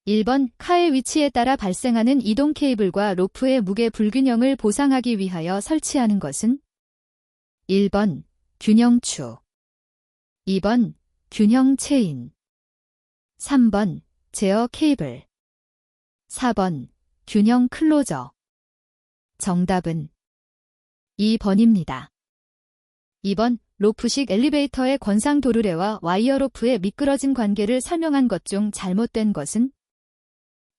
1번 카의 위치에 따라 발생하는 이동 케이블과 로프의 무게 불균형을 보상하기 위하여 설치하는 것은 1번 균형추, 2번 균형 체인, 3번 제어 케이블, 4번 균형 클로저. 정답은 2번입니다. 2번 로프식 엘리베이터의 권상 도르래와 와이어 로프의 미끄러진 관계를 설명한 것 중 잘못된 것은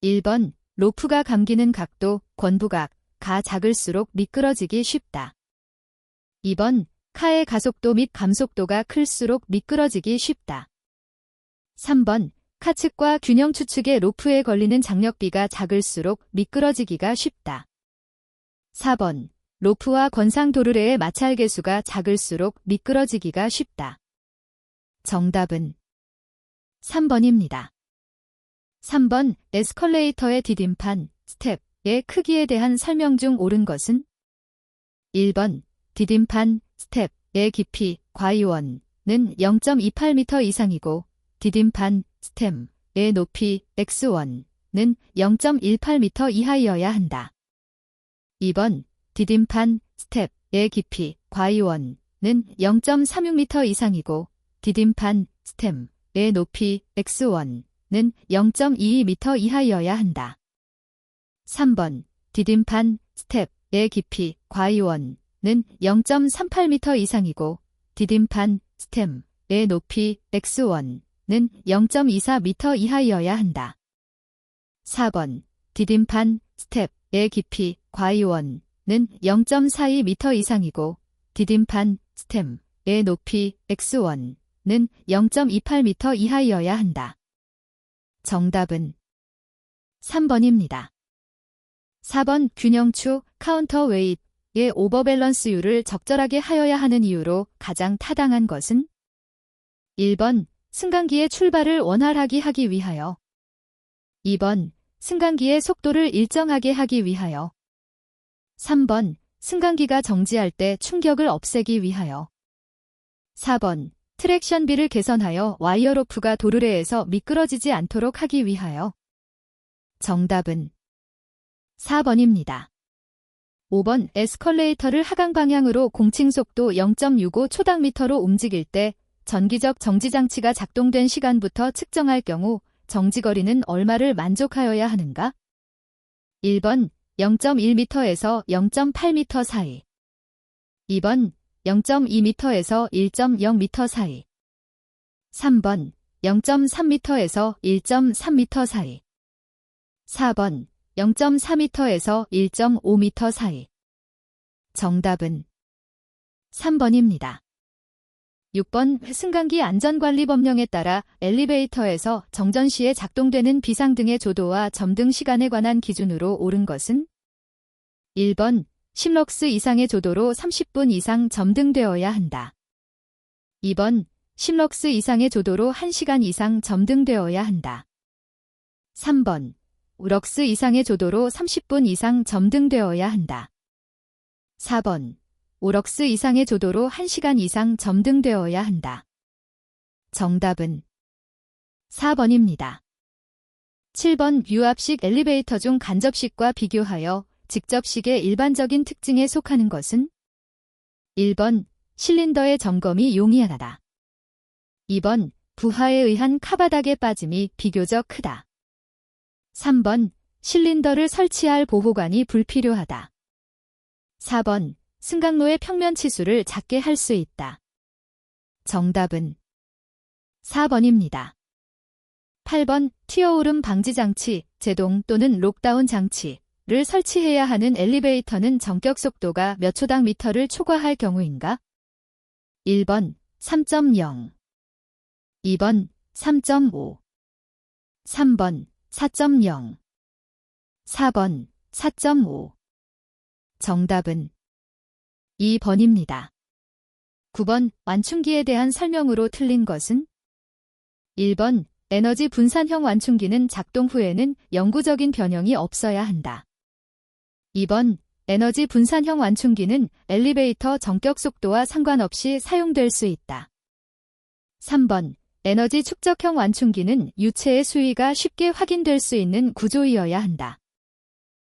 1번 로프가 감기는 각도, 권부각, 가 작을수록 미끄러지기 쉽다. 2번 카의 가속도 및 감속도가 클수록 미끄러지기 쉽다. 3번 카 측과 균형 추측의 로프에 걸리는 장력비가 작을수록 미끄러지기가 쉽다. 4번 로프와 권상 도르래의 마찰 계수가 작을수록 미끄러지기가 쉽다. 정답은 3번입니다. 3번 에스컬레이터의 디딤판, 스텝의 크기에 대한 설명 중 옳은 것은 1번 디딤판, 스텝의 깊이, 과이원은 0.28m 이상이고 디딤판, 스템의 높이, x1는 0.18m 이하여야 한다. 2번 디딤판, 스텝의 깊이, 과이원은 0.36m 이상이고 디딤판, 스템의 높이, x1는 0.22m 이하여야 한다. 3번 디딤판, 스텝의 깊이, 과이원은 0.38m 이상이고 디딤판, 스템의 높이, x1는 0.24m 이하여야 한다. 4번 디딤판, 스텝의 깊이, 과이원은 0.42m 이상이고 디딤판, 스템의 높이, x1는 0.28m 이하여야 한다. 정답은 3번입니다. 4번 균형추, 카운터웨이트의 오버밸런스율을 적절하게 하여야 하는 이유로 가장 타당한 것은 1번 승강기의 출발을 원활하게 하기 위하여, 2번 승강기의 속도를 일정하게 하기 위하여, 3번 승강기가 정지할 때 충격을 없애기 위하여, 4번 트랙션비를 개선하여 와이어 로프가 도르래에서 미끄러지지 않도록 하기 위하여. 정답은 4번입니다. 5번 에스컬레이터를 하강 방향으로 공칭 속도 0.65초당미터로 움직일 때 전기적 정지장치가 작동된 시간부터 측정할 경우 정지거리는 얼마를 만족하여야 하는가? 1번 0.1m에서 0.8m 사이, 2번 0.2m에서 1.0m 사이, 3번 0.3m에서 1.3m 사이, 4번 0.4m에서 1.5m 사이. 정답은 3번입니다. 6번 승강기 안전관리법령에 따라 엘리베이터에서 정전 시에 작동되는 비상등의 조도와 점등 시간에 관한 기준으로 옳은 것은 1번 심럭스 이상의 조도로 30분 이상 점등되어야 한다. 2번 심럭스 이상의 조도로 1시간 이상 점등되어야 한다. 3번 우럭스 이상의 조도로 30분 이상 점등되어야 한다. 4번 오럭스 이상의 조도로 1시간 이상 점등되어야 한다. 정답은 4번입니다. 7번 유압식 엘리베이터 중 간접식과 비교하여 직접식의 일반적인 특징에 속하는 것은 1번 실린더의 점검이 용이하다. 2번 부하에 의한 카바닥의 빠짐이 비교적 크다. 3번 실린더를 설치할 보호관이 불필요하다. 4번 승강로의 평면 치수를 작게 할 수 있다. 정답은 4번입니다. 8번 튀어오름 방지 장치, 제동 또는 록다운 장치를 설치해야 하는 엘리베이터는 전격 속도가 몇 초당 미터를 초과할 경우인가? 1번 3.0, 2번 3.5, 3번 4.0, 4번 4.5. 정답은 2번입니다. 9번 완충기에 대한 설명으로 틀린 것은 1번 에너지 분산형 완충기는 작동 후에는 영구적인 변형이 없어야 한다. 2번 에너지 분산형 완충기는 엘리베이터 전격 속도와 상관없이 사용될 수 있다. 3번 에너지 축적형 완충기는 유체의 수위가 쉽게 확인될 수 있는 구조이어야 한다.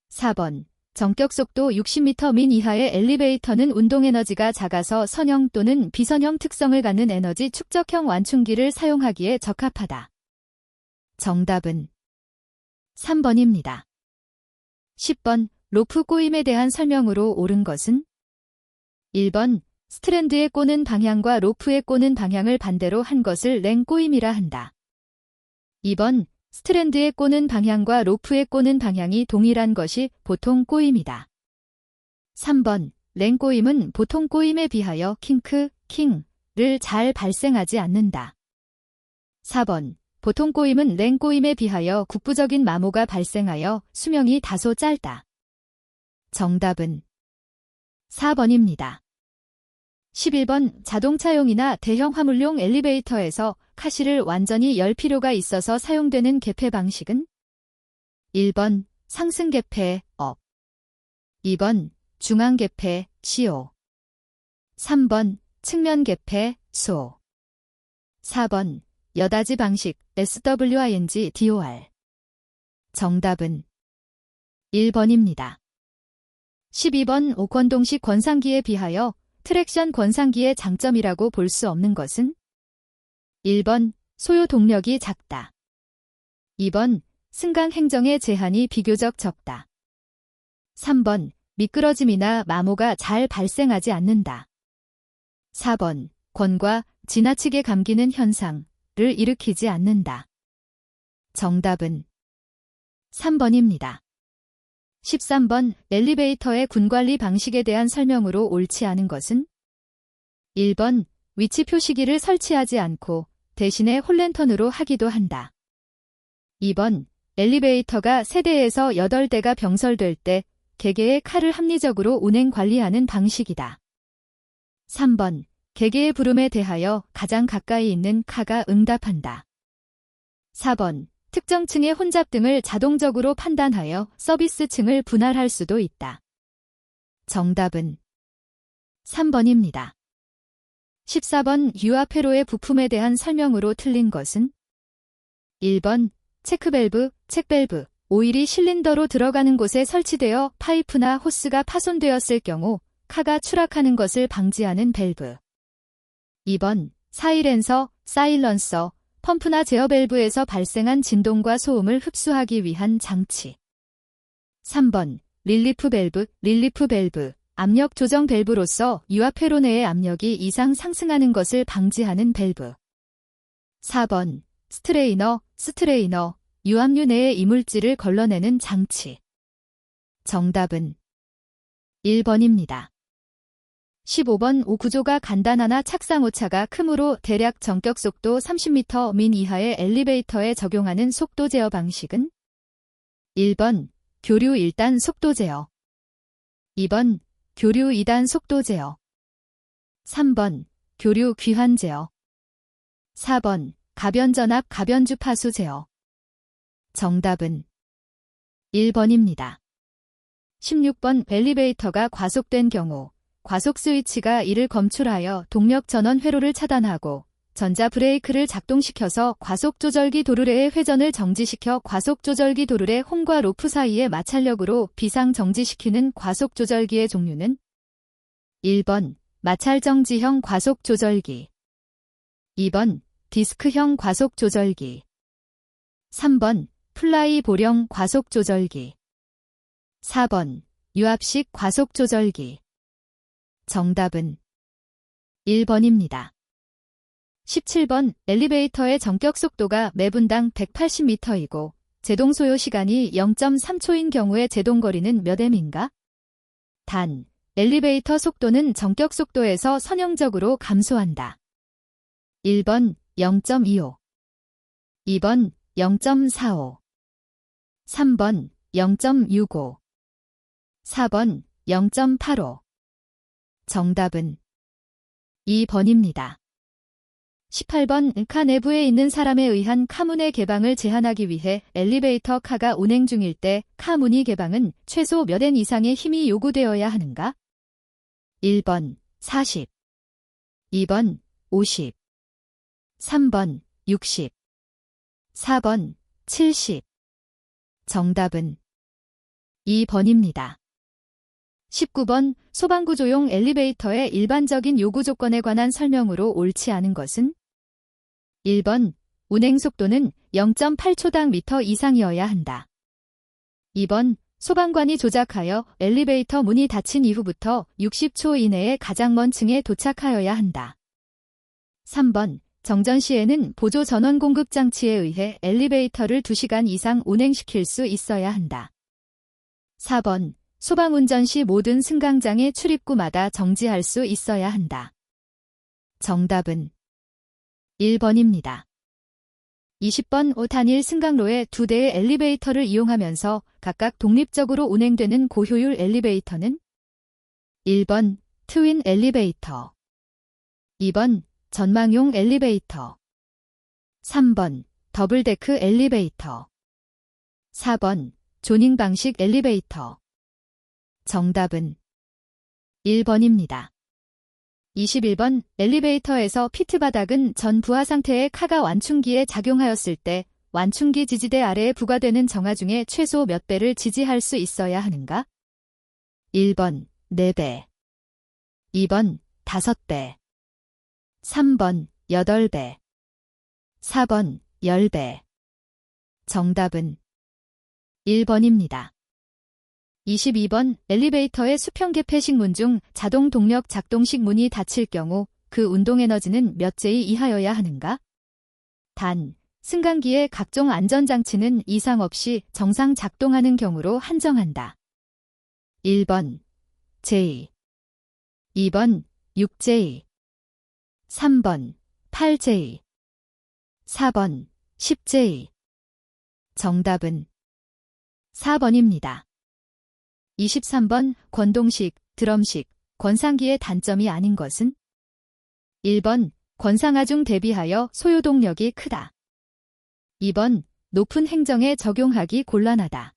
4번. 정격 속도 60m 민 이하의 엘리베이터는 운동에너지가 작아서 선형 또는 비선형 특성을 갖는 에너지 축적형 완충기를 사용하기에 적합하다. 정답은 3번입니다. 10번. 로프 꼬임에 대한 설명으로 옳은 것은? 1번. 스트랜드의 꼬는 방향과 로프의 꼬는 방향을 반대로 한 것을 랭 꼬임이라 한다. 2번. 스트랜드의 꼬는 방향과 로프의 꼬는 방향이 동일한 것이 보통 꼬임이다. 3번. 랭 꼬임은 보통 꼬임에 비하여 킹크, 킹을 잘 발생하지 않는다. 4번. 보통 꼬임은 랭 꼬임에 비하여 국부적인 마모가 발생하여 수명이 다소 짧다. 정답은 4번입니다. 11번. 자동차용이나 대형 화물용 엘리베이터에서 카시를 완전히 열 필요가 있어서 사용되는 개폐 방식은? 1번. 상승 개폐, 업. 2번. 중앙 개폐, CO. 3번. 측면 개폐, SO. 4번. 여다지 방식, SWING, DOR. 정답은 1번입니다. 12번. 오권동식 권상기에 비하여 트랙션 권상기의 장점이라고 볼 수 없는 것은? 1번. 소요 동력이 작다. 2번. 승강 행정의 제한이 비교적 적다. 3번. 미끄러짐이나 마모가 잘 발생하지 않는다. 4번. 권과 지나치게 감기는 현상을 일으키지 않는다. 정답은 3번입니다. 13번. 엘리베이터의 군관리 방식에 대한 설명으로 옳지 않은 것은? 1번. 위치 표시기를 설치하지 않고 대신에 홀랜턴으로 하기도 한다. 2번. 엘리베이터가 3대에서 8대가 병설될 때 개개의 칸을 합리적으로 운행 관리하는 방식이다. 3번. 개개의 부름에 대하여 가장 가까이 있는 칸가 응답한다. 4번. 특정 층의 혼잡 등을 자동적으로 판단하여 서비스 층을 분할할 수도 있다. 정답은 3번입니다. 14번. 유압 회로의 부품에 대한 설명으로 틀린 것은? 1번. 체크밸브, 책밸브, 오일이 실린더로 들어가는 곳에 설치되어 파이프나 호스가 파손되었을 경우 칸가 추락하는 것을 방지하는 밸브. 2번. 사이렌서, 사일런서, 펌프나 제어 밸브에서 발생한 진동과 소음을 흡수하기 위한 장치. 3번. 릴리프 밸브, 압력 조정 밸브로서 유압 회로 내의 압력이 이상 상승하는 것을 방지하는 밸브. 4번. 스트레이너, 유압류 내의 이물질을 걸러내는 장치. 정답은 1번입니다. 15번. 구조가 간단하나 착상 오차가 크므로 대략 정격 속도 30m 민 이하의 엘리베이터에 적용하는 속도 제어 방식은? 1번. 교류 1단 속도 제어. 2번. 교류 2단 속도 제어. 3번. 교류 귀환 제어. 4번. 가변전압 가변주 파수 제어. 정답은 1번입니다. 16번. 엘리베이터가 과속된 경우 과속 스위치가 이를 검출하여 동력 전원 회로를 차단하고 전자 브레이크를 작동시켜서 과속 조절기 도르래의 회전을 정지시켜 과속 조절기 도르래 홈과 로프 사이의 마찰력으로 비상 정지시키는 과속 조절기의 종류는? 1번. 마찰 정지형 과속 조절기. 2번. 디스크형 과속 조절기. 3번. 플라이 볼형 과속 조절기. 4번. 유압식 과속 조절기. 정답은 1번입니다. 17번. 엘리베이터의 정격 속도가 매분당 180m이고 제동 소요 시간이 0.3초인 경우에 제동 거리는 몇 m인가? 단, 엘리베이터 속도는 정격 속도에서 선형적으로 감소한다. 1번 0.25, 2번 0.45, 3번 0.65, 4번 0.85. 정답은 2번입니다. 18번. 카 내부에 있는 사람에 의한 카문의 개방을 제한하기 위해 엘리베이터 카가 운행 중일 때 카 문이 개방은 최소 몇 N 이상의 힘이 요구되어야 하는가? 1번 40, 2번 50, 3번 60. 4번 70. 정답은 2번입니다. 19번 소방구조용 엘리베이터의 일반적인 요구 조건에 관한 설명으로 옳지 않은 것은? 1번 운행 속도는 0.8초당 미터 이상이어야 한다. 2번 소방관이 조작하여 엘리베이터 문이 닫힌 이후부터 60초 이내에 가장 먼 층에 도착하여야 한다. 3번 정전 시에는 보조 전원 공급 장치에 의해 엘리베이터를 2시간 이상 운행시킬 수 있어야 한다. 4번 소방운전 시 모든 승강장의 출입구마다 정지할 수 있어야 한다. 정답은 1번입니다. 20번 5단일 승강로의 2대의 엘리베이터를 이용하면서 각각 독립적으로 운행되는 고효율 엘리베이터는? 1번 트윈 엘리베이터, 2번 전망용 엘리베이터, 3번 더블데크 엘리베이터, 4번 조닝 방식 엘리베이터. 정답은 1번입니다. 21번 엘리베이터에서 피트 바닥은 전 부하 상태의 카가 완충기에 작용하였을 때 완충기 지지대 아래에 부과되는 정하 중에 최소 몇 배를 지지할 수 있어야 하는가? 1번 4배, 2번 5배, 3번 8배, 4번 10배. 정답은 1번입니다. 22번 엘리베이터의 수평 개폐식 문 중 자동 동력 작동식 문이 닫힐 경우 그 운동 에너지는 몇 J 이하여야 하는가? 단, 승강기의 각종 안전장치는 이상 없이 정상 작동하는 경우로 한정한다. 1번 J, 2번 6J, 3번 8J, 4번 10J. 정답은 4번입니다. 23번 권동식, 드럼식, 권상기의 단점이 아닌 것은? 1번 권상하중 대비하여 소요동력이 크다. 2번 높은 행정에 적용하기 곤란하다.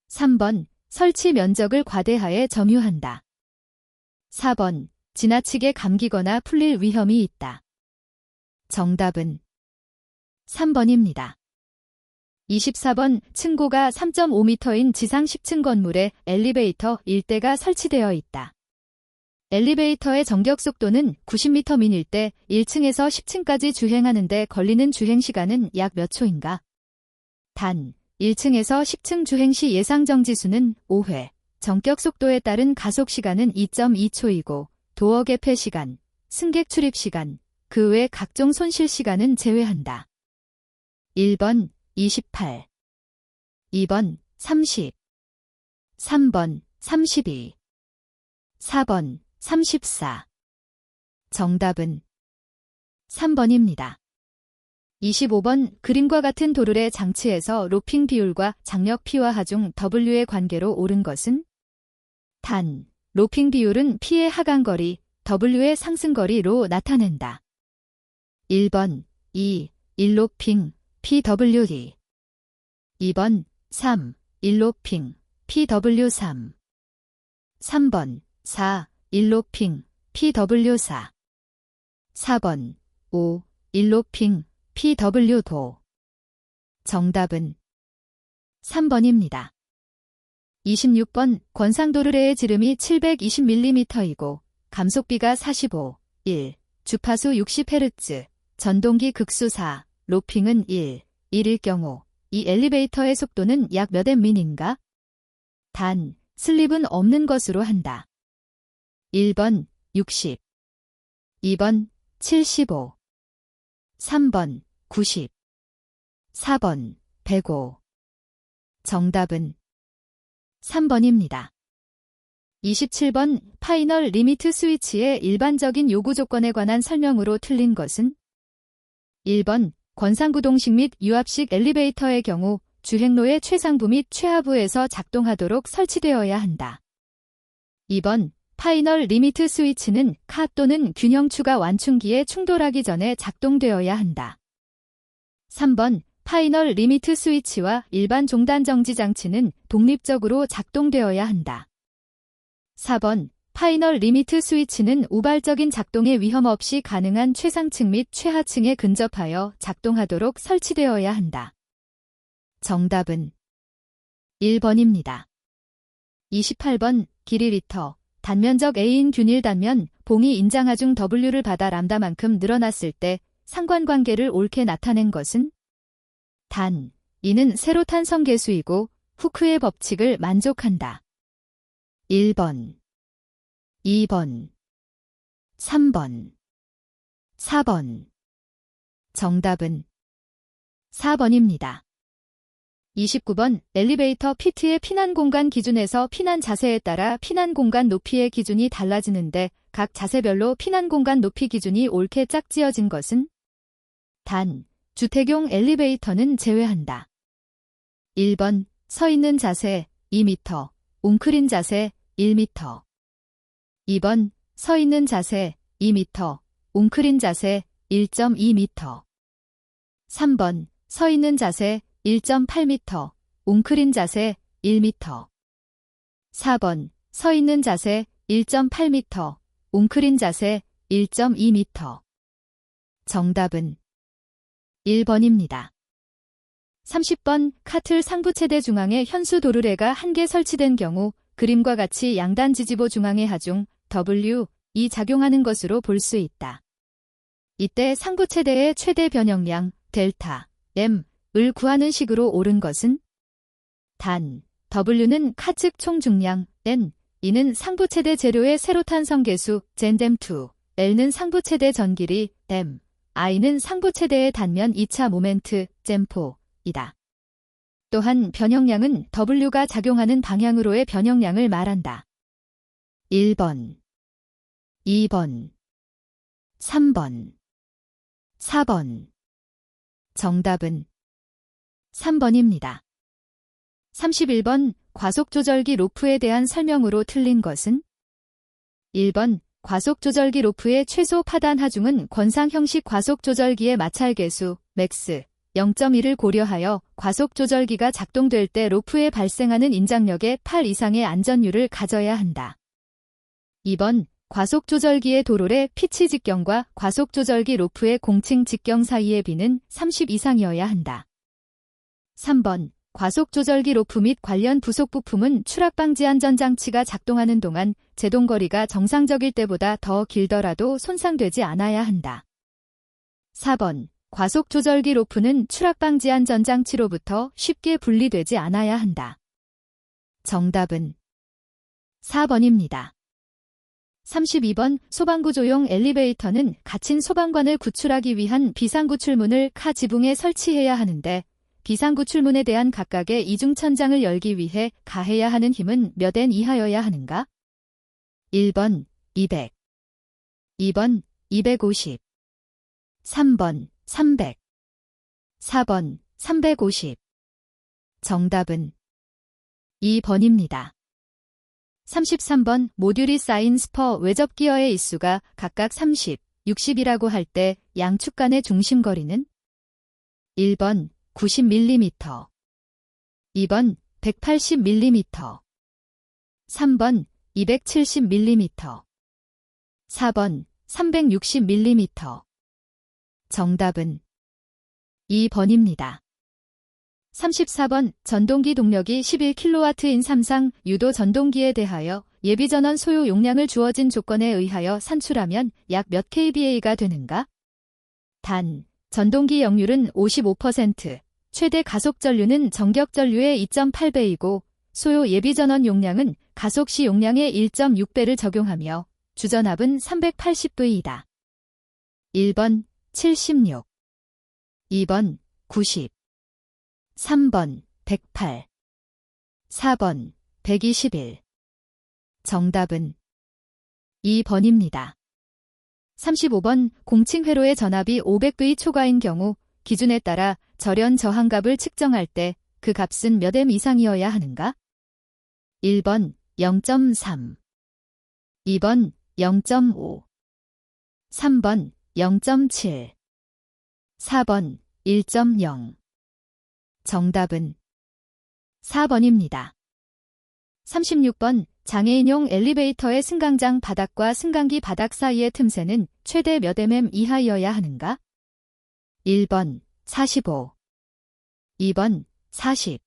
3번 설치 면적을 과대하에 점유한다. 4번 지나치게 감기거나 풀릴 위험이 있다. 정답은 3번입니다. 24번 층고가 3.5m인 지상 10층 건물에 엘리베이터 1대가 설치되어 있다. 엘리베이터의 정격 속도는 90m 미일 때 1층에서 10층까지 주행하는 데 걸리는 주행시간은 약 몇 초인가? 단, 1층에서 10층 주행 시 예상 정지수는 5회, 정격 속도에 따른 가속 시간은 2.2초이고 도어 개폐 시간, 승객 출입 시간, 그 외 각종 손실 시간은 제외한다. 1번 28, 2번 30, 3번 32, 4번 34. 정답은 3번입니다. 25번 그림과 같은 도르래 장치에서 로핑 비율과 장력 P와 하중 W의 관계로 옳은 것은? 단, 로핑 비율은 P의 하강거리, W의 상승거리로 나타낸다. 1번 2, 1로핑 PWD, 2번 3, 1로핑 PW3, 3번 4, 1로핑 PW4, 4번 5, 1로핑 PW도. 정답은 3번입니다. 26번 권상도르래의 지름이 720mm이고 감속비가 45, 1, 주파수 60Hz, 전동기 극수 4, 로핑은 1일 경우 이 엘리베이터의 속도는 약 몇 m인가? 단, 슬립은 없는 것으로 한다. 1번 60, 2번 75, 3번 90, 4번 105. 정답은 3번입니다. 27번 파이널 리미트 스위치의 일반적인 요구 조건에 관한 설명으로 틀린 것은? 1번 권상구동식 및 유압식 엘리베이터의 경우 주행로의 최상부 및 최하부에서 작동하도록 설치되어야 한다. 2번 파이널 리미트 스위치는 카 또는 균형추가 완충기에 충돌하기 전에 작동되어야 한다. 3번 파이널 리미트 스위치와 일반 종단 정지 장치는 독립적으로 작동되어야 한다. 4번 파이널 리미트 스위치는 우발적인 작동의 위험 없이 가능한 최상층 및 최하층에 근접하여 작동하도록 설치되어야 한다. 정답은 1번입니다. 28번 길이 리터, 단면적 A인 균일 단면, 봉이 인장하중 W를 받아 람다만큼 늘어났을 때 상관관계를 옳게 나타낸 것은? 단, 이는 세로탄 성계수이고 후크의 법칙을 만족한다. 1번, 2번, 3번, 4번. 정답은 4번입니다. 29번 엘리베이터 피트의 피난 공간 기준에서 피난 자세에 따라 피난 공간 높이의 기준이 달라지는데 각 자세별로 피난 공간 높이 기준이 옳게 짝지어진 것은? 단, 주택용 엘리베이터는 제외한다. 1번 서 있는 자세 2m, 웅크린 자세 1m. 2번 서 있는 자세 2m, 웅크린 자세 1.2m. 3번 서 있는 자세 1.8m, 웅크린 자세 1m. 4번 서 있는 자세 1.8m, 웅크린 자세 1.2m. 정답은 1번입니다. 30번 카틀 상부체대 중앙에 현수 도르래가 한 개 설치된 경우 그림과 같이 양단 지지보 중앙에 하중 W, 이 작용하는 것으로 볼 수 있다. 이때 상부체대의 최대 변형량 델타, M, 을 구하는 식으로 옳은 것은? 단, W는 카측 총 중량 N, 이는 상부체대 재료의 세로탄 성계수 젠댐2, L는 상부체대 전길이 M, I는 상부체대의 단면 2차 모멘트 젠포이다. 또한 변형량은 W가 작용하는 방향으로의 변형량을 말한다. 1번, 2번, 3번, 4번. 정답은 3번입니다. 31번 과속조절기 로프에 대한 설명으로 틀린 것은? 1번 과속조절기 로프의 최소 파단 하중은 권상 형식 과속조절기의 마찰계수 맥스 0.1을 고려하여 과속조절기가 작동될 때 로프에 발생하는 인장력의 8 이상의 안전율을 가져야 한다. 2번 과속조절기의 도롤의 피치 직경과 과속조절기 로프의 공칭 직경 사이의 비는 30 이상이어야 한다. 3번 과속조절기 로프 및 관련 부속 부품은 추락방지 안전장치가 작동하는 동안 제동거리가 정상적일 때보다 더 길더라도 손상되지 않아야 한다. 4번 과속조절기 로프는 추락방지 안전장치로부터 쉽게 분리되지 않아야 한다. 정답은 4번입니다. 32번 소방구조용 엘리베이터는 갇힌 소방관을 구출하기 위한 비상구출문을 카 지붕에 설치해야 하는데 비상구출문에 대한 각각의 이중천장을 열기 위해 가해야 하는 힘은 몇 N 이하여야 하는가? 1번 200, 2번 250, 3번 300, 4번 350. 정답은 2번입니다. 33번 모듈이 쌓인 스퍼 외접 기어의 일수가 각각 30, 60이라고 할 때 양축 간의 중심거리는? 1번 90mm, 2번 180mm, 3번 270mm, 4번 360mm. 정답은 2번입니다. 34번 전동기 동력이 11kW인 삼상 유도 전동기에 대하여 예비전원 소요 용량을 주어진 조건에 의하여 산출하면 약 몇 kVA가 되는가? 단, 전동기 역률은 55%, 최대 가속 전류는 정격 전류의 2.8배이고 소요 예비전원 용량은 가속 시 용량의 1.6배를 적용하며 주전압은 380V이다. 1번 76, 2번 90, 3번 108, 4번 121. 정답은 2번입니다. 35번 공칭 회로의 전압이 500V 초과인 경우 기준에 따라 절연 저항값을 측정할 때 그 값은 몇 M 이상이어야 하는가? 1번 0.3, 2번 0.5, 3번 0.7, 4번 1.0. 정답은 4번입니다. 36번 장애인용 엘리베이터의 승강장 바닥과 승강기 바닥 사이의 틈새는 최대 몇 mm 이하여야 하는가? 1번 45, 2번 40,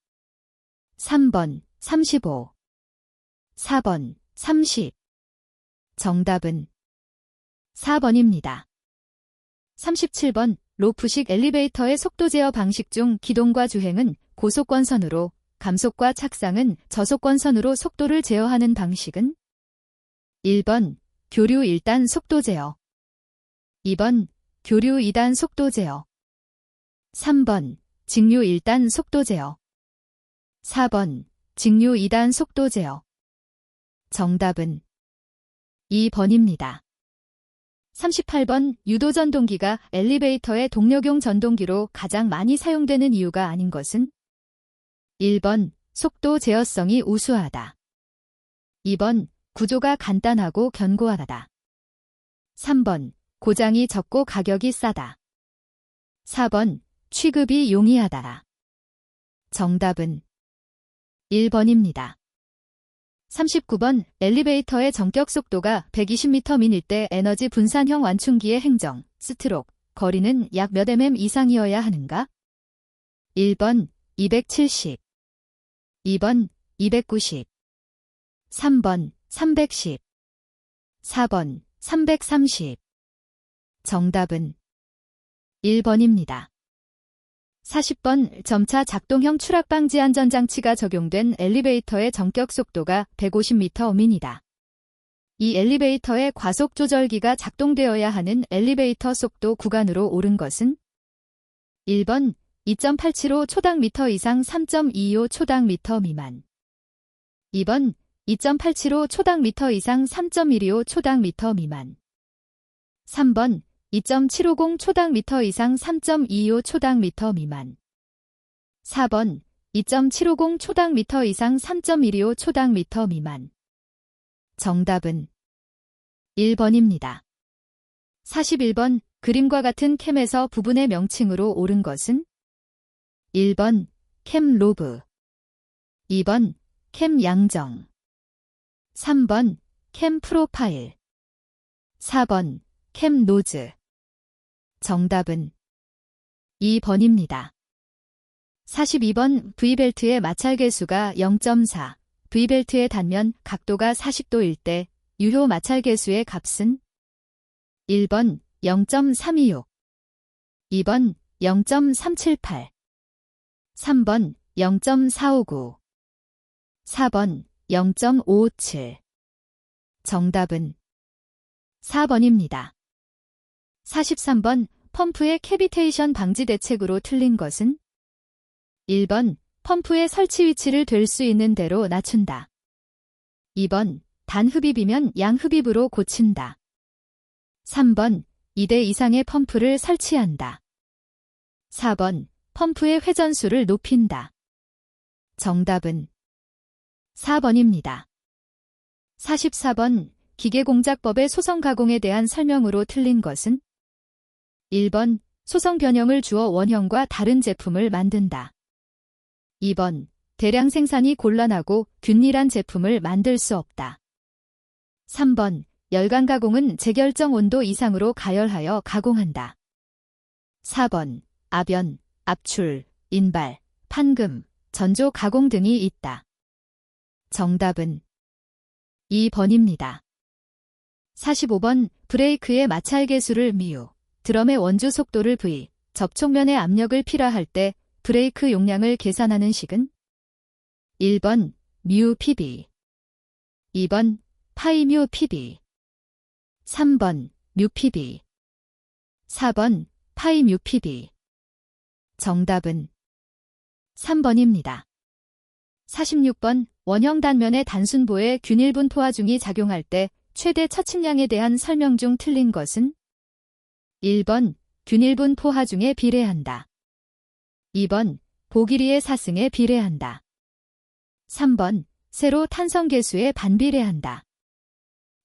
3번 35, 4번 30. 정답은 4번입니다. 37번 로프식 엘리베이터의 속도 제어 방식 중 기동과 주행은 고속권선으로, 감속과 착상은 저속권선으로 속도를 제어하는 방식은? 1번 교류 1단 속도 제어, 2번 교류 2단 속도 제어, 3번 직류 1단 속도 제어, 4번 직류 2단 속도 제어. 정답은 2번입니다. 38번 유도 전동기가 엘리베이터의 동력용 전동기로 가장 많이 사용되는 이유가 아닌 것은? 1번 속도 제어성이 우수하다. 2번 구조가 간단하고 견고하다. 3번 고장이 적고 가격이 싸다. 4번 취급이 용이하다. 정답은 1번입니다. 39번 엘리베이터의 전격 속도가 120m 미일 때 에너지 분산형 완충기의 행정, 스트록, 거리는 약 몇 mm 이상이어야 하는가? 1번 270, 2번 290, 3번 310, 4번 330. 정답은 1번입니다. 40번 점차 작동형 추락 방지 안전장치가 적용된 엘리베이터의 전격 속도가 150m 미이다. 이 엘리베이터의 과속 조절기가 작동되어야 하는 엘리베이터 속도 구간으로 옳은 것은? 1번 2.875 초당 미터 이상 3.25 초당 미터 미만, 2번 2.875 초당 미터 이상 3.125 초당 미터 미만, 3번 2.750 초당 미터 이상 3.25 초당 미터 미만, 4번 2.750 초당 미터 이상 3.125 초당 미터 미만. 정답은 1번입니다. 41번 그림과 같은 캠에서 부분의 명칭으로 옳은 것은? 1번 캠 로브, 2번 캠 양정, 3번 캠 프로파일, 4번 캠 노즈. 정답은 2번입니다. 42번 V벨트의 마찰 계수가 0.4, V벨트의 단면 각도가 40도일 때 유효 마찰 계수의 값은? 1번 0.326, 2번 0.378, 3번 0.459, 4번 0.557. 정답은 4번입니다. 43번 펌프의 캐비테이션 방지 대책으로 틀린 것은? 1번 펌프의 설치 위치를 될 수 있는 대로 낮춘다. 2번 단흡입이면 양흡입으로 고친다. 3번 2대 이상의 펌프를 설치한다. 4번 펌프의 회전수를 높인다. 정답은 4번입니다. 44번 기계공작법의 소성 가공에 대한 설명으로 틀린 것은? 1번 소성 변형을 주어 원형과 다른 제품을 만든다. 2번 대량 생산이 곤란하고 균일한 제품을 만들 수 없다. 3번 열간 가공은 재결정 온도 이상으로 가열하여 가공한다. 4번 압연, 압출, 인발, 판금, 전조 가공 등이 있다. 정답은 2번입니다. 45번 브레이크의 마찰 계수를 μ, 드럼의 원주 속도를 V, 접촉면의 압력을 피라할 때 브레이크 용량을 계산하는 식은? 1번 μ PB, 2번 파이 μ PB, 3번 μ PB, 4번 파이 μ PB. 정답은 3번입니다. 46번 원형 단면의 단순보에 균일분 토하중이 작용할 때 최대 처침량에 대한 설명 중 틀린 것은? 1번 균일분 토하중에 비례한다. 2번 보길이의 사승에 비례한다. 3번 세로 탄성계수에 반비례한다.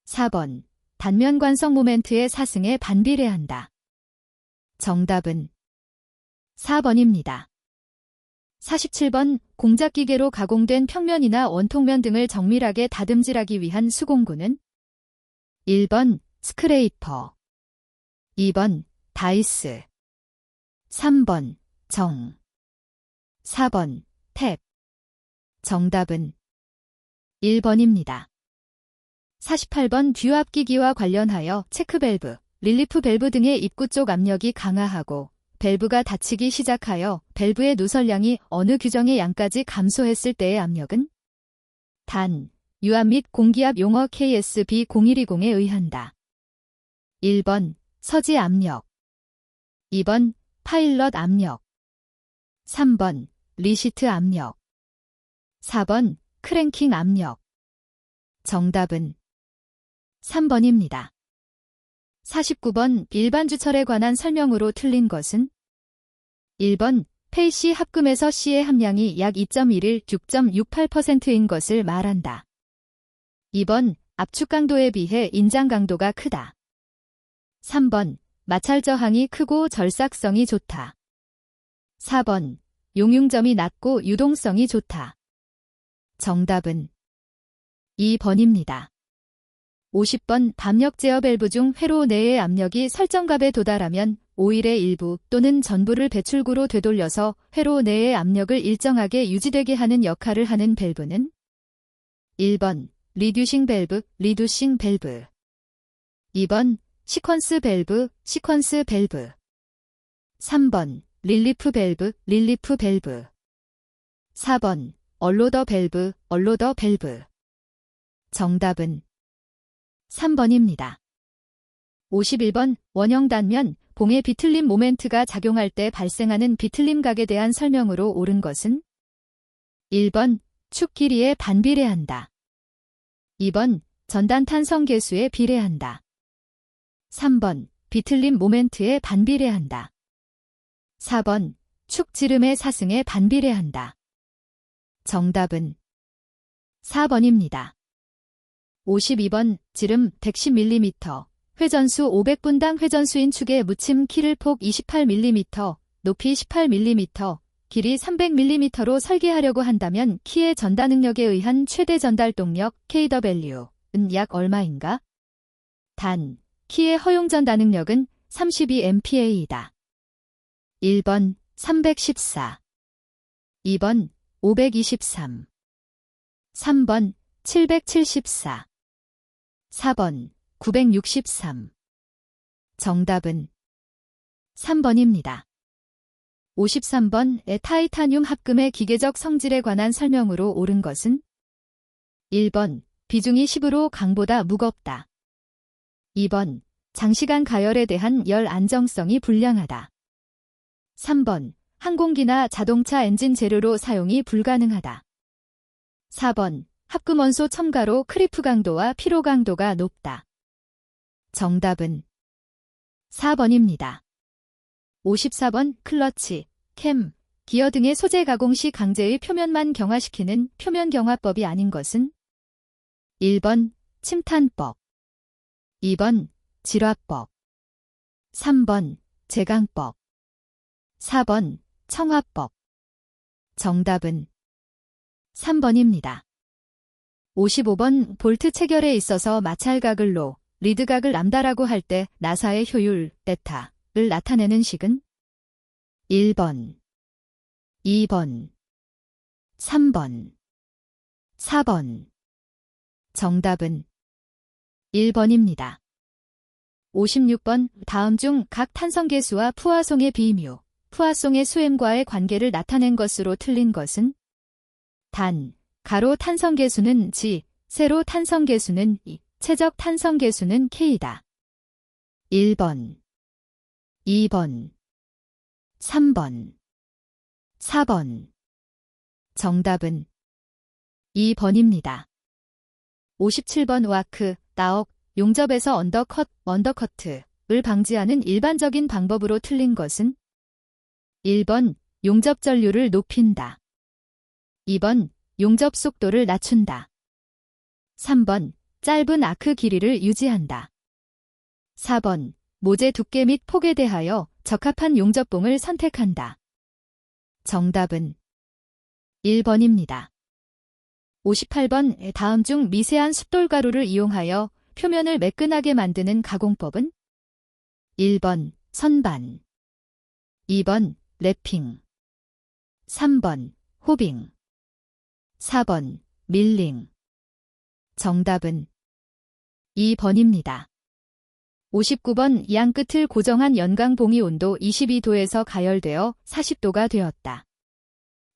4번 단면 관성 모멘트의 사승에 반비례한다. 정답은 4번입니다. 47번 공작기계로 가공된 평면이나 원통면 등을 정밀하게 다듬질하기 위한 수공구는 1번 스크레이퍼, 2번 다이스, 3번 정, 4번 탭. 정답은 1번입니다. 48번 듀압기기와 관련하여 체크밸브, 릴리프 밸브 등의 입구 쪽 압력이 강화하고 밸브가 닫히기 시작하여 밸브의 누설량이 어느 규정의 양까지 감소했을 때의 압력은 단, 유압 및 공기압 용어 KSB 0120에 의한다. 1번 서지 압력, 2번 파일럿 압력, 3번 리시트 압력, 4번 크랭킹 압력. 정답은 3번입니다. 49번 일반주철에 관한 설명으로 틀린 것은 1번 페이시 합금에서 C의 함량이 약 2.1일 6.68%인 것을 말한다. 2번 압축 강도에 비해 인장 강도가 크다. 3번 마찰 저항이 크고 절삭성이 좋다. 4번 용융점이 낮고 유동성이 좋다. 정답은 2번입니다. 50번 압력 제어 밸브 중 회로 내의 압력이 설정값에 도달하면 오일의 일부 또는 전부를 배출구로 되돌려서 회로 내의 압력을 일정하게 유지되게 하는 역할을 하는 밸브는 1번 리듀싱 밸브, 리두싱 밸브, 2번 시퀀스 밸브, 시퀀스 밸브, 3번 릴리프 밸브, 릴리프 밸브, 4번 얼로더 밸브, 얼로더 밸브. 정답은 3번입니다. 51번 원형 단면 봉의 비틀림 모멘트가 작용할 때 발생하는 비틀림 각에 대한 설명으로 옳은 것은 1번 축 길이에 반비례한다. 2번 전단 탄성 계수에 비례한다. 3번 비틀림 모멘트에 반비례한다. 4번 축 지름의 사승에 반비례한다. 정답은 4번입니다. 52번 지름 110mm, 회전수 500분당 회전수인 축의 묻힘 키를 폭 28mm, 높이 18mm, 길이 300mm로 설계하려고 한다면 키의 전달 능력에 의한 최대 전달 동력 kW은 약 얼마인가? 단, 키의 허용 전달 능력은 32MPa이다. 1번 314, 2번 523, 3번 774, 4번 963. 정답은 3번입니다. 53번의 타이타늄 합금의 기계적 성질에 관한 설명으로 옳은 것은 1번 비중이 10으로 강보다 무겁다. 2번 장시간 가열에 대한 열 안정성이 불량하다. 3번 항공기나 자동차 엔진 재료로 사용이 불가능하다. 4번 합금원소 첨가로 크리프 강도와 피로 강도가 높다. 정답은 4번입니다. 54번 클러치, 캠, 기어 등의 소재 가공 시 강제의 표면만 경화시키는 표면 경화법이 아닌 것은 1번 침탄법, 2번 질화법, 3번 제강법, 4번 청화법. 정답은 3번입니다. 55번 볼트 체결에 있어서 마찰각을 로, 리드각을 람다라고 할 때 나사의 효율, 베타를 나타내는 식은 1번, 2번, 3번, 4번. 정답은 1번입니다. 56번 다음 중 각 탄성계수와 푸아송의 비뮤, 푸아송의 수엠과의 관계를 나타낸 것으로 틀린 것은 단, 가로 탄성계수는 G, 세로 탄성계수는 E, 최적 탄성계수는 K다. 1번, 2번, 3번, 4번. 정답은 2번입니다. 57번 와크, 나옥, 용접에서 언더컷, 언더커트를 방지하는 일반적인 방법으로 틀린 것은 1번 용접 전류를 높인다. 2번 용접 속도를 낮춘다. 3번 짧은 아크 길이를 유지한다. 4번 모재 두께 및 폭에 대하여 적합한 용접봉을 선택한다. 정답은 1번입니다. 58번 다음 중 미세한 숫돌가루를 이용하여 표면을 매끈하게 만드는 가공법은? 1번 선반, 2번 랩핑, 3번 호빙, 4번 밀링. 정답은 2번입니다. 59번 양 끝을 고정한 연강봉이 온도 22도에서 가열되어 40도가 되었다.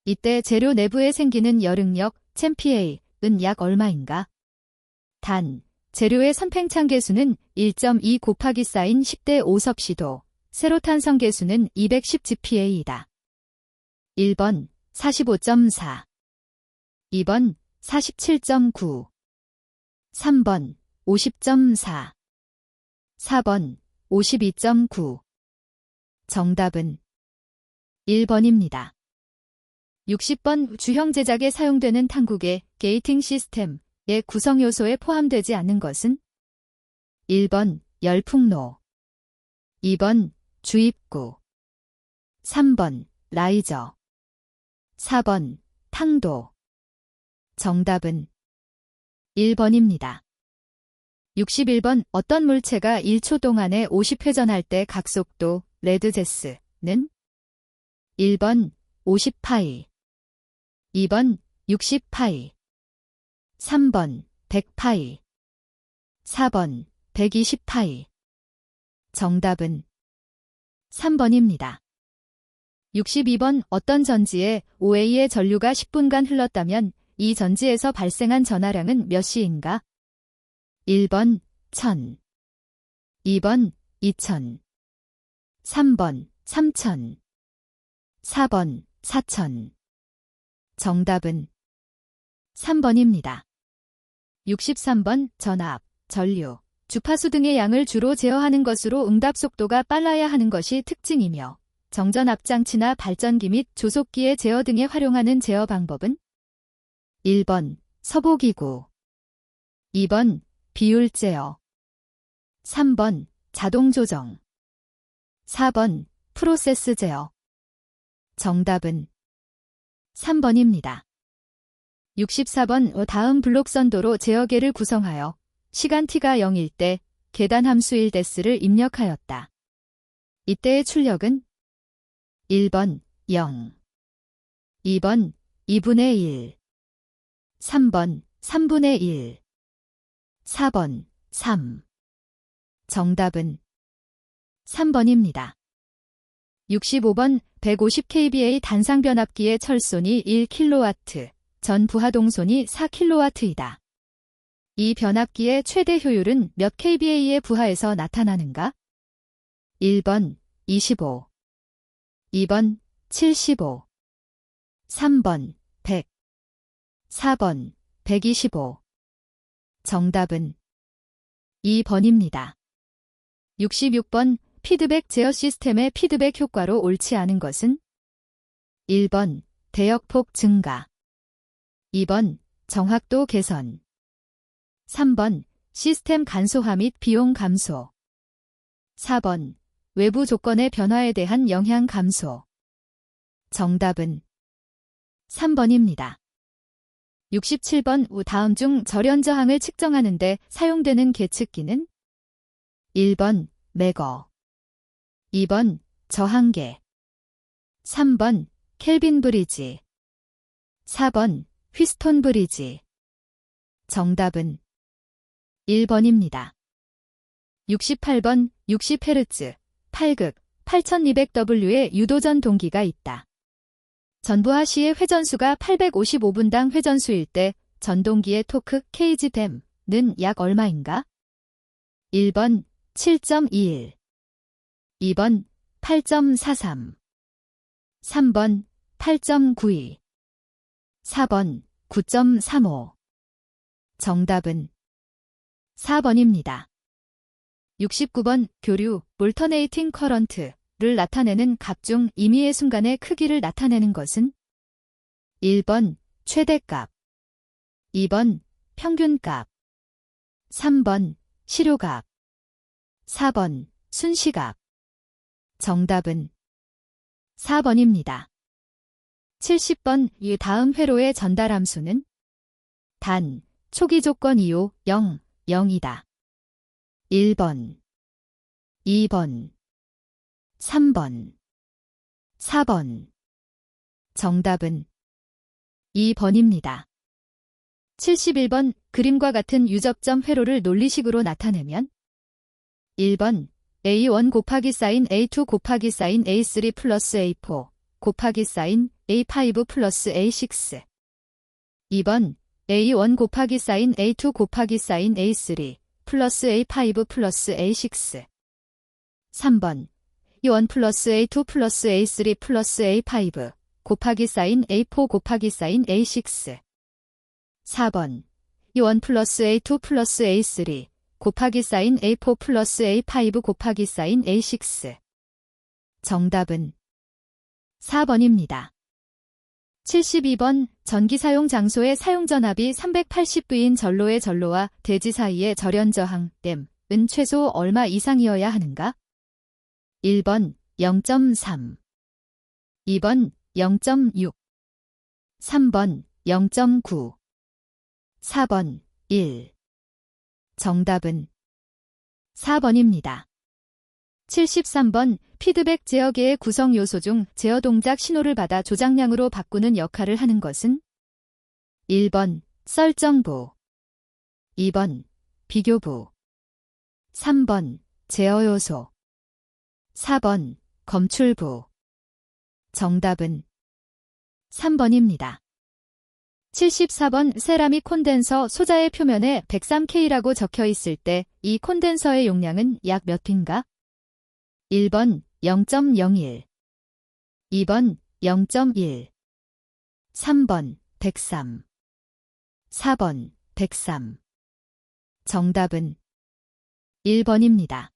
이때 재료 내부에 생기는 열응력 챔피에이은 약 얼마인가? 단, 재료의 선팽창 계수는 1.2 곱하기 사인 10대 5 섭씨도, 세로탄성 계수는 210gpa이다. 1번 45.4, 2번 47.9, 3번 50.4, 4번 52.9. 정답은 1번입니다. 60번 주형 제작에 사용되는 탕국의 게이팅 시스템의 구성 요소에 포함되지 않는 것은? 1번 열풍로, 2번 주입구, 3번 라이저, 4번 탕도. 정답은 1번입니다. 61번 어떤 물체가 1초 동안에 50회전할 때 각속도 레드제스는? 1번 50파이, 2번 60파이, 3번 100파이, 4번 120파이. 정답은 3번입니다. 62번 어떤 전지에 OA의 전류가 10분간 흘렀다면 이 전지에서 발생한 전하량은 몇 시인가? 1번 1000, 2번 2000, 3번 3000, 4번 4000. 정답은 3번입니다. 63번 전압, 전류, 주파수 등의 양을 주로 제어하는 것으로 응답 속도가 빨라야 하는 것이 특징이며 정전압장치나 발전기 및 조속기의 제어 등에 활용하는 제어 방법은? 1번 서보기구, 2번 비율 제어, 3번 자동 조정, 4번 프로세스 제어. 정답은 3번입니다. 64번 다음 블록 선도로 제어계를 구성하여 시간 t가 0일 때 계단 함수 1데스를 입력하였다. 이때의 출력은? 1번 0, 2번 2분의 1, 3번 3분의 1, 4번 3. 정답은 3번입니다. 65번 150kVA 단상변압기의 철손이 1kW, 전 부하동손이 4kW이다. 이 변압기의 최대 효율은 몇 kVA의 부하에서 나타나는가? 1번 25, 2번 75, 3번 100, 4번 125. 정답은 2번입니다. 66번 피드백 제어 시스템의 피드백 효과로 옳지 않은 것은? 1번 대역폭 증가, 2번 정확도 개선, 3번 시스템 간소화 및 비용 감소, 4번 외부 조건의 변화에 대한 영향 감소. 정답은 3번입니다. 67번 다음 중 절연 저항을 측정하는 데 사용되는 계측기는? 1번 매거, 2번 저항계, 3번 켈빈 브리지, 4번 휘스톤 브리지. 정답은 1번입니다. 68번 60Hz 8극 8200W의 유도전 동기가 있다. 전부하 시의 회전수가 855분당 회전수일 때 전동기의 토크 kgdem는 약 얼마인가? 1번 7.21, 2번 8.43, 3번 8.92, 4번 9.35. 정답은 4번입니다. 69번 교류, 몰터네이팅 커런트를 나타내는 값 중 임의의 순간의 크기를 나타내는 것은? 1번 최대값, 2번 평균값, 3번 시료값, 4번 순시값. 정답은 4번입니다. 70번 이 다음 회로의 전달 함수는 단, 초기 조건 이후 0, 0이다. 1번, 2번, 3번, 4번. 정답은 2번입니다. 71번 그림과 같은 유접점 회로를 논리식으로 나타내면 1번 A1 곱하기 사인 A2 곱하기 사인 A3 플러스 A4 곱하기 사인 A5 플러스 A6 2번 A1 곱하기 사인 A2 곱하기 사인 A3 플러스 A5 플러스 A6 3번 A1 플러스 A2 플러스 A3 플러스 A5 곱하기 사인 A4 곱하기 사인 A6 4번 A1 플러스 A2 플러스 A3 곱하기 사인 A4 플러스 A5 곱하기 사인 A6 정답은 4번입니다. 72번 전기 사용 장소의 사용전압이 380V인 전로의 전로와 대지 사이의 절연저항 댐은 최소 얼마 이상이어야 하는가? 1번 0.3 2번 0.6 3번 0.9 4번 1 정답은 4번입니다. 73번 피드백 제어계의 구성 요소 중 제어 동작 신호를 받아 조작량으로 바꾸는 역할을 하는 것은 1번 설정부 2번 비교부 3번 제어 요소 4번 검출부 정답은 3번입니다. 74번 세라믹 콘덴서 소자의 표면에 103K라고 적혀 있을 때 이 콘덴서의 용량은 약 몇 P인가? 1번 0.01 2번 0.1 3번 103 4번 103 정답은 1번입니다.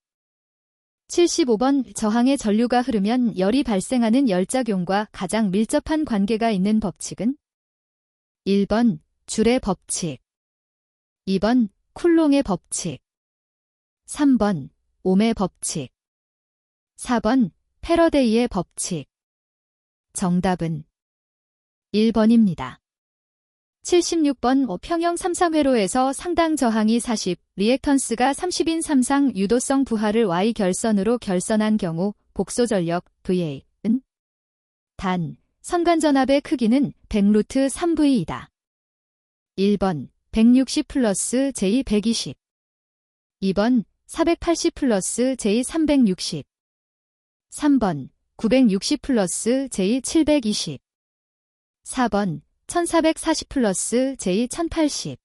75번 저항의 전류가 흐르면 열이 발생하는 열작용과 가장 밀접한 관계가 있는 법칙은 1번 줄의 법칙 2번 쿨롱의 법칙 3번 옴의 법칙 4번 패러데이의 법칙 정답은 1번입니다. 76번 평형 삼상회로에서 상당 저항이 40, 리액턴스가 30인 삼상 유도성 부하를 Y 결선으로 결선한 경우 복소 전력 VA는 단, 선간전압의 크기는 100루트 3V이다. 1번 160 플러스 J 120 2번 480 플러스 J 360 3번 960 플러스 J 720 4번 1440 플러스 J 1080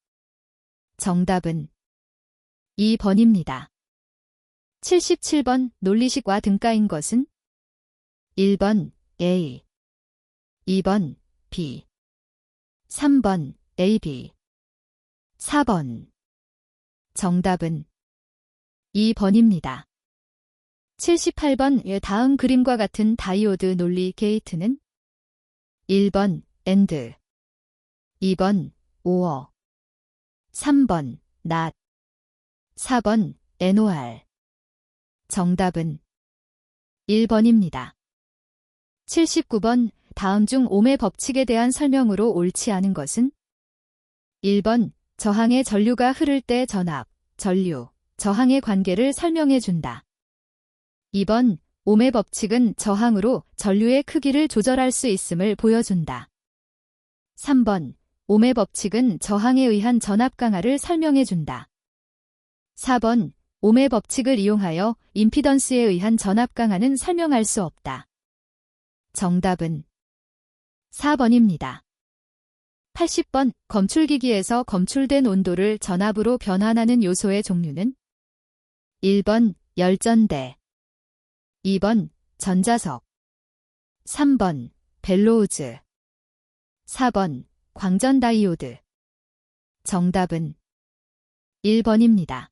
정답은 2번입니다. 77번 논리식과 등가인 것은 1번 A 2번 B 3번 AB 4번 정답은 2번입니다. 78번 다음 그림과 같은 다이오드 논리 게이트는 1번 AND 2번 OR 3번 NOT 4번 NOR 정답은 1번입니다. 79번 다음 중 옴의 법칙에 대한 설명으로 옳지 않은 것은 1번 저항의 전류가 흐를 때 전압, 전류, 저항의 관계를 설명해 준다. 2번 옴의 법칙은 저항으로 전류의 크기를 조절할 수 있음을 보여준다. 3번 옴의 법칙은 저항에 의한 전압 강화를 설명해 준다. 4번 옴의 법칙을 이용하여 임피던스에 의한 전압 강화는 설명할 수 없다. 정답은 4번입니다. 80번 검출기기에서 검출된 온도를 전압으로 변환하는 요소의 종류는 1번 열전대 2번 전자석 3번 벨로우즈 4번 광전다이오드 정답은 1번입니다.